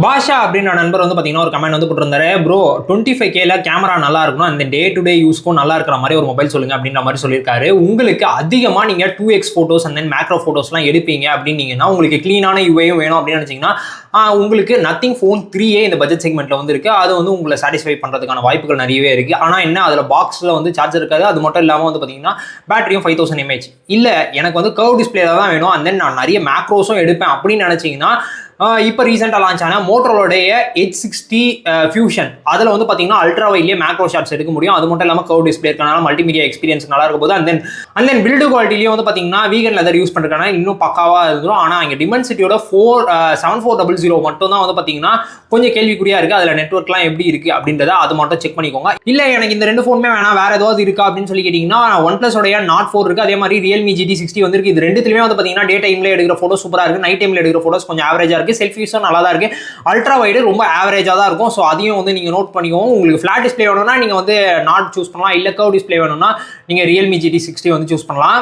பாஷா அப்படின்ற நண்பர் வந்து பார்த்தீங்கன்னா ஒரு கமெண்ட் வந்து போட்டிருந்தாரு. ப்ரோ 25Kல கேமரா நல்லா இருக்கணும், அந்த டே டு டே யூஸ்க்கும் நல்லா இருக்கிற மாதிரி ஒரு மொபைல் சொல்லுங்க அப்படின்ற மாதிரி சொல்லியிருக்காரு. உங்களுக்கு அதிகமாக நீங்கள் 2x photos and then macro ஃபோட்டோஸ்லாம் எடுப்பீங்க அப்படின்னீங்கன்னா, உங்களுக்கு க்ளீனான யூஐயும் வேணும் அப்படின்னு நினச்சிங்கன்னா, உங்களுக்கு நத்திங் ஃபோன் 3A இந்த பட்ஜெட் செக்மெண்ட்டில் வந்து இருக்குது. அது வந்து உங்களை சாட்டிஸ்ஃபை பண்ணுறதுக்கான வாய்ப்புகள் நிறையவே இருக்குது. ஆனால் என்ன, அதில் பாக்ஸில் வந்து சார்ஜர் இருக்காது. அது மட்டும் இல்லாமல் வந்து பார்த்தீங்கன்னா பேட்டரியும் 5000 mAh. இல்லை எனக்கு வந்து கர்வ் டிஸ்பிளே தான் வேணும் அண்ட் தென் நான் நிறைய மேக்ரோஸும் எடுப்பேன் அப்படின்னு நினச்சிங்கன்னா, இப்போ ரீசெண்டாக லான்ச் ஆன மோட்டரோலோடைய H60 ஃபியூஷன் அதில் வந்து பார்த்தீங்கன்னா அல்ட்ரா வைட்லேயே மேக்ரோ ஷாட்ஸ் எடுக்க முடியும். அது மட்டும் இல்லாமல் கர்வ் டிஸ்பிளே இருக்கனால மல்டிமீடியா எக்ஸ்பீரியன்ஸ் நல்லா இருக்க போது. அண்ட் தென் பில்டு குவாலிட்டிலேயே வந்து பார்த்தீங்கன்னா வீகன் லெதர் யூஸ் பண்ணுறதுனால இன்னும் பக்காவாக இருக்கும். ஆனால் இங்கே டிமென்சிட்டியோட 7400 மட்டும் தான் வந்து பார்த்தீங்கன்னா கொஞ்சம் கேள்விக்குறியாக இருக்குது. அதில் நெட்ஒர்க்லாம் எப்படி இருக்குது அப்படின்றத அது மட்டும் செக் பண்ணிக்கோங்க. இல்லை எனக்கு இந்த ரெண்டு ஃபோனுமே வேணாம், வேறு ஏதாவது இருக்கா அப்படின்னு சொல்லி கேட்டிங்கன்னா, ஒன் ப்ளஸோடைய Nord 4 இருக்குது. அதே மாதிரி ரியல்மி GT60 வந்துருக்கு. இது ரெண்டுத்துலையுமே வந்து பார்த்தீங்கன்னா டே டைமில் எடுக்கிற ஃபோட்டோ சூப்பராக இருக்குது, நைட் டைமில் எடுக்கிற ஃபோட்டோஸ் கொஞ்சம் ஆவரேஜாக இருக்குது, செல்ஃபிஸும் நல்லா தான் இருக்குது, அல்ட்ரா வைடு ரொம்ப ஆவரேஜாக தான் இருக்கும். ஸோ அதையும் வந்து நீங்கள் நோட் பண்ணிக்கோங்க. உங்களுக்கு ஃப்ளாட் டிஸ்பிளே வேணும்னா நீங்கள் வந்து நாட் சூஸ் பண்ணலாம், இல்லை கர்வ் டிஸ்பிளே வேணும்னா நீங்கள் ரியல்மி GT60 வந்து சூஸ் பண்ணலாம்.